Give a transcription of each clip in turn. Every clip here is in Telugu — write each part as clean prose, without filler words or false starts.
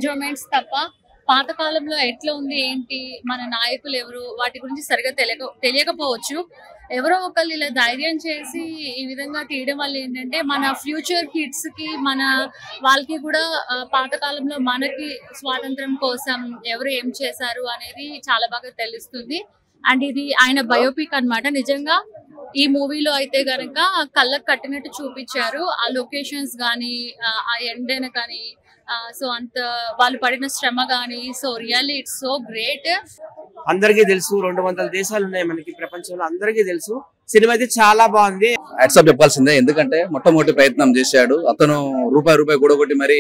ఎంజాయ్మెంట్స్ తప్ప పాతకాలంలో ఎట్లా ఉంది ఏంటి మన నాయకులు ఎవరు వాటి గురించి సరిగా తెలియకపోవచ్చు. ఎవరో ఒకళ్ళు ఇలా ధైర్యం చేసి ఈ విధంగా తీయడం వల్ల ఏంటంటే మన ఫ్యూచర్ కిడ్స్ కి మన వాళ్ళకి కూడా పాతకాలంలో మనకి స్వాతంత్రం కోసం ఎవరు ఏం చేశారు అనేది చాలా బాగా తెలుస్తుంది. అండ్ ఇది ఆయన బయోపిక్ అన్నమాట. నిజంగా ఈ మూవీలో అయితే గనక కళ్ళకు కట్టినట్టు చూపించారు. ఆ లొకేషన్స్ కానీ ఆ ఎండన కానీ సో అంత వాళ్ళు పడిన శ్రమ కానీ so really it's so great. అందరికీ తెలుసు 200 దేశాలు ఉన్నాయి మనకి ప్రపంచంలో, అందరికీ తెలుసు. సినిమా అయితే చాలా బాగుంది. యాక్సెప్ట్ చెప్పాల్సిందే, ఎందుకంటే మొట్టమొదటి ప్రయత్నం చేశాడు అతను. రూపాయి కూడగొట్టి మరి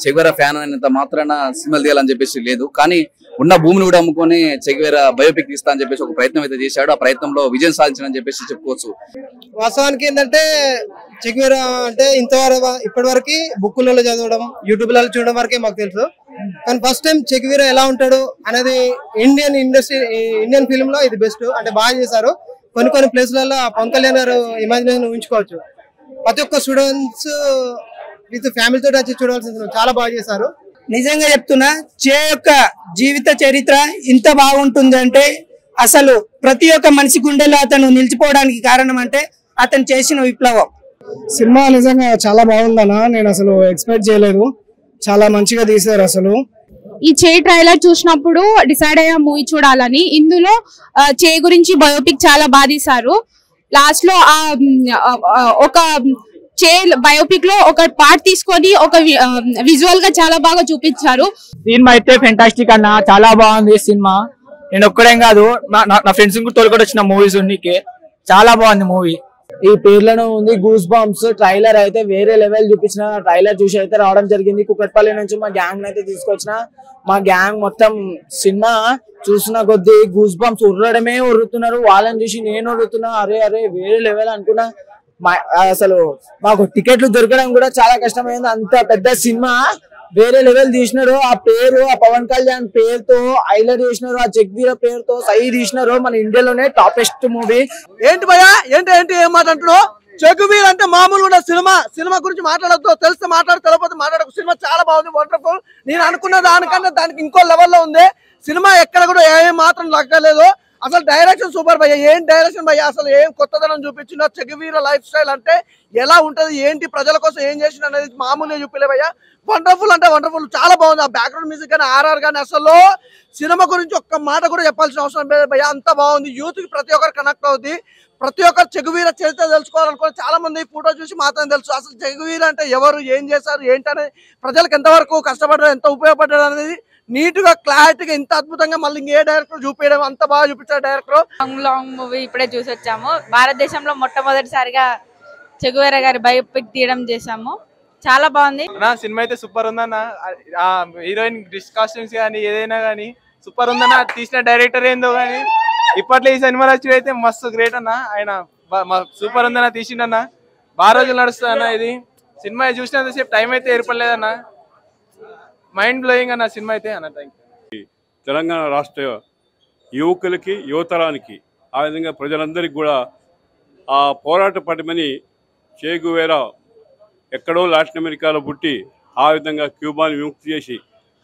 చెగువేరా ఫ్యాన్ అయినంత మాత్రాన సినిమాలు తీయాలని చెప్పేసి లేదు, కానీ ఉన్న భూమిని కూడా అమ్ముకొని చెగువేరా బయోపిక్ తీస్తా అని చెప్పేసి ఒక ప్రయత్నం అయితే చేశాడు. ఆ ప్రయత్నంలో విజయం సాధించాలని చెప్పేసి చెప్పుకోవచ్చు. వాస్తవానికి ఏంటంటే చెగువేరా అంటే ఇప్పటి వరకు బుక్కులలో చదవడం, యూట్యూబ్లలో చూడడం వరకే మాకు తెలుసు. కానీ ఫస్ట్ టైం చెగువేరా ఎలా ఉంటాడు అనేది ఇండియన్ ఫిల్మ్ లో ఇది బెస్ట్. అంటే బాగా చేశారు. కొన్ని ప్లేస్లలో పవన్ కళ్యాణ్ గారు ఇమాజినేషన్ ఊహించుకోవచ్చు. ప్రతి ఒక్క స్టూడెంట్స్ విత్ ఫ్యామిలీతో వచ్చి చూడాల్సింది, చాలా బాగా చేశారు. నిజంగా చెప్తున్నా, చే యొక్క జీవిత చరిత్ర ఇంత బాగుంటుంది అంటే అసలు ప్రతి ఒక్క మనిషి గుండెలో అతను నిలిచిపోవడానికి కారణం అంటే అతను చేసిన విప్లవం. సినిమా నిజంగా చాలా బాగుందన్నా, నేను అసలు ఎక్స్పెక్ట్ చేయలేదు. చాలా మంచిగా తీశారు. అసలు ఈ చే ట్రైలర్ చూసినప్పుడు డిసైడ్ అయ్యా మూవీ చూడాలని. ఇందులో చే గురించి బయోపిక్ చాలా బాగా తీశారు. లాస్ట్ లో ఒక చే బయోపిక్ లో ఒక పార్ట్ తీసుకొని ఒక విజువల్ గా చాలా బాగా చూపించారు. సినిమా అయితే ఫెంటాస్టిక్ అన్న, చాలా బాగుంది సినిమా. నేను ఒక్కడేం కాదు, నా ఫ్రెండ్స్ కూడా తోలుకొని వచ్చిన మూవీస్ ఉన్నికే. చాలా బాగుంది మూవీ. ఈ పేర్లను ఉంది గూస్ బాంబ్స్. ట్రైలర్ అయితే వేరే లెవెల్ చూపించిన. ట్రైలర్ చూసి అయితే రావడం జరిగింది. కుకట్పల్లి నుంచి మా గ్యాంగ్ అయితే తీసుకొచ్చిన. మా గ్యాంగ్ మొత్తం సినిమా చూసిన కొద్దీ గూస్ బాంబ్స్ ఉర్రడమే ఉర్రుతున్నారు. వాళ్ళని చూసి నేను ఉర్రుతున్నా. అరే వేరే లెవెల్ అనుకున్నా. అసలు మాకు టికెట్లు దొరకడం కూడా చాలా కష్టమైంది. అంత పెద్ద సినిమా వేరే లెవెల్ తీసినారు. ఆ పేరు, ఆ పవన్ కళ్యాణ్ పేరుతో హైలైట్ చేసినారు. ఆ జగ్వీర పేరుతో సహీ తీసినారు. మన ఇండియాలోనే టాపెస్ట్ మూవీ. ఏంటి భయ్యా, ఏంటి ఏం మాట అంటున్నావు? చెగువీర్ అంటే మామూలు ఉన్న సినిమా గురించి మాట్లాడద్దు. తెలిస్తే మాట్లాడు, తెలియకపోతే మాట్లాడకు. సినిమా చాలా బాగుంది, వండర్ఫుల్. నేను అనుకున్న దానికన్నా దానికి ఇంకో లెవెల్లో ఉంది సినిమా. ఎక్కడ కూడా ఏం మాత్రం లగ్గలేదు. అసలు డైరెక్షన్ సూపర్ భయ్య. ఏం డైరెక్షన్ భయ్య, అసలు ఏం కొత్తదనం చూపించిన. చెగువీర లైఫ్ స్టైల్ అంటే ఎలా ఉంటది, ఏంటి, ప్రజల కోసం ఏం చేసిన అనేది మామూలుగా చూపిలే భయ్య. వండర్ఫుల్ అంటే వండర్ఫుల్, చాలా బాగుంది. ఆ బ్యాక్గ్రౌండ్ మ్యూజిక్ కానీ ఆర్ఆర్ కానీ అసలు సినిమా గురించి ఒక్క మాట కూడా చెప్పాల్సిన అవసరం లేదు భయ్య. అంత బాగుంది. యూత్ కి ప్రతి ఒక్కరు కనెక్ట్ అవుతుంది. ప్రతి ఒక్కరు చెగువీర చరిత్ర తెలుసుకోవాలనుకుని చాలా మంది ఫోటో చూసి మాత్రం తెలుసు. అసలు చెగువీర అంటే ఎవరు, ఏం చేశారు, ఏంటనేది, ప్రజలకు ఎంతవరకు కష్టపడ్డారు, ఎంత ఉపయోగపడ్డారు అనేది నీట్ గా క్లారిటీగా ఇంత అద్భుతంగా మళ్ళీ ఏ డైరెక్టర్ చూపించడం అంత బాగా చూపించారు డైరెక్టర్. లాంగ్ మూవీ ఇప్పుడే చూసి వచ్చాము. భారతదేశంలో మొట్టమొదటిసారిగా చెగువేరా గారి బయోపిక్ తీయడం చేశాము. చాలా బాగుంది. సినిమా అయితే సూపర్ ఉందన్న. హీరోయిన్ డ్రెస్ కాస్ట్యూమ్స్ కానీ ఏదైనా కానీ సూపర్ ఉందన్న. తీసిన డైరెక్టర్ ఏందో కానీ ఇప్పట్లో ఈ సినిమా వచ్చి అయితే మస్తు గ్రేట్ అన్న. ఆయన సూపర్ ఉందన్న, తీసిండన్న. బాగా రోజులు నడుస్తుంది అన్న. ఇది సినిమా చూసినంతసేపు టైం అయితే ఏర్పడలేదన్న. మైండ్ బ్లోయింగ్ అన్న సినిమా అయితే అన్న. తెలంగాణ రాష్ట్ర యువకులకి, యువతరానికి, ఆ విధంగా ప్రజలందరికీ కూడా ఆ పోరాట పటిమని చెగువేరా ఎక్కడో లాటిన్ అమెరికాలో పుట్టి ఆ విధంగా క్యూబాని విముక్తి చేసి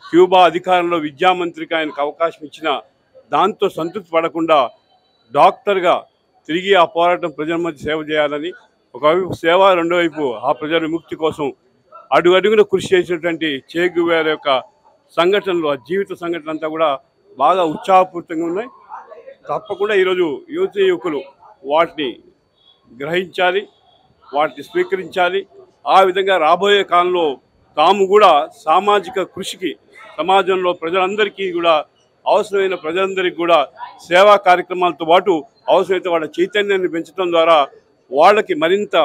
క్యూబా అధికారంలో విద్యామంత్రికి ఆయనకు అవకాశం ఇచ్చిన దాంతో సంతృప్తి పడకుండా డాక్టర్గా తిరిగి ఆ పోరాటం ప్రజల మధ్య సేవ చేయాలని, ఒకవైపు సేవ, రెండో వైపు ఆ ప్రజల విముక్తి కోసం అడుగడుగున కృషి చేసినటువంటి చెగువేరా యొక్క సంఘటనలు, ఆ జీవిత సంఘటన అంతా కూడా బాగా ఉత్సాహపూరితంగా ఉన్నాయి. తప్పకుండా ఈరోజు యువకులు వాటిని గ్రహించాలి, వాటిని స్వీకరించాలి. ఆ విధంగా రాబోయే కాలంలో తాము కూడా సామాజిక కృషికి, సమాజంలో ప్రజలందరికీ కూడా అవసరమైన ప్రజలందరికీ కూడా సేవా కార్యక్రమాలతో పాటు అవసరమైతే వాళ్ళ చైతన్యాన్ని పెంచడం ద్వారా వాళ్ళకి మరింత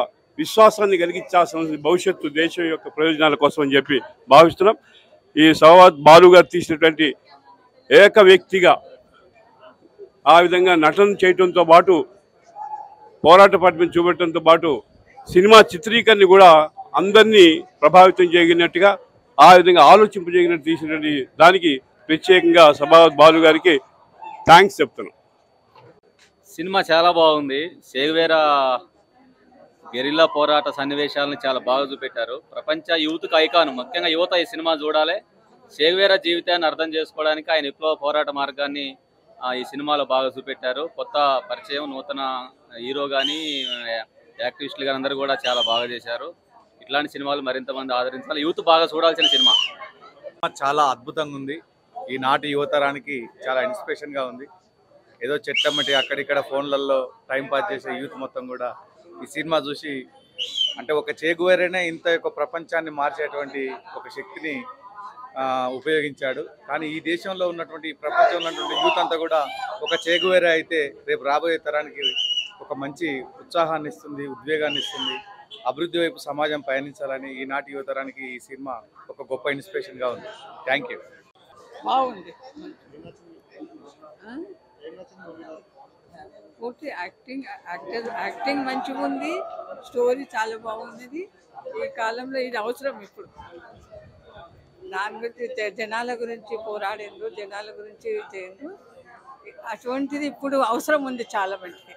విశ్వాసాన్ని కలిగించాల్సిన భవిష్యత్తు దేశం యొక్క ప్రయోజనాల కోసం అని చెప్పి భావిస్తున్నాం. ఈ సవాద్ బాలు గారు తీసినటువంటి ఏక వ్యక్తిగా ఆ విధంగా నటన చేయడంతో పాటు పోరాట పటిమను చూపెట్టడంతో పాటు సినిమా చిత్రీకరణ కూడా అందరినీ ప్రభావితం చేయగినట్టుగా, ఆ విధంగా ఆలోచింపజేయగినట్టు తీసినటువంటి దానికి ప్రత్యేకంగా సవాద్ బాలు గారికి థ్యాంక్స్ చెప్తున్నాం. సినిమా చాలా బాగుంది. చెగువేరా గెరిల్లా పోరాట సన్నివేశాలను చాలా బాగా చూపెట్టారు. ప్రపంచ యూత్కి ఐకాన్, ముఖ్యంగా యువత ఈ సినిమా చూడాలి. చెగువేరా జీవితాన్ని అర్థం చేసుకోవడానికి ఆయన విప్లవ పోరాట మార్గాన్ని ఈ సినిమాలో బాగా చూపెట్టారు. కొత్త పరిచయం, నూతన హీరో కానీ యాక్టివిస్టులు కానీ అందరూ కూడా చాలా బాగా చేశారు. ఇట్లాంటి సినిమాలు మరింత మంది ఆదరించాలి. యూత్ బాగా చూడాల్సిన సినిమా. చాలా అద్భుతంగా ఉంది. ఈనాటి యువతరానికి చాలా ఇన్స్పిరేషన్గా ఉంది. ఏదో చెట్టమ్మటి అక్కడిక్కడ ఫోన్లలో టైంపాస్ చేసే యూత్ మొత్తం కూడా ఈ సినిమా చూసి అంటే ఒక చెగువేరానే ఇంత యొక్క ప్రపంచాన్ని మార్చేటువంటి ఒక శక్తిని ఉపయోగించాడు. కానీ ఈ దేశంలో ఉన్నటువంటి ప్రపంచంలో ఉన్నటువంటి యూత్ అంతా కూడా ఒక చెగువేరా అయితే రేపు రాబోయే తరానికి ఒక మంచి ఉత్సాహాన్ని ఇస్తుంది, ఉద్వేగాన్ని ఇస్తుంది. అభివృద్ధి వైపు సమాజం పయనించాలని ఈనాటి యువతరానికి ఈ సినిమా ఒక గొప్ప ఇన్స్పిరేషన్గా ఉంది. Thank you. బాగుంది. ఓకే, యాక్టింగ్ మంచిగా ఉంది. స్టోరీ చాలా బాగున్నది. ఈ కాలంలో ఇది అవసరం. ఇప్పుడు దాని గురించి జనాల గురించి పోరాడేందుకు, జనాల గురించి చేయండు, అటువంటిది ఇప్పుడు అవసరం ఉంది చాలా మందికి.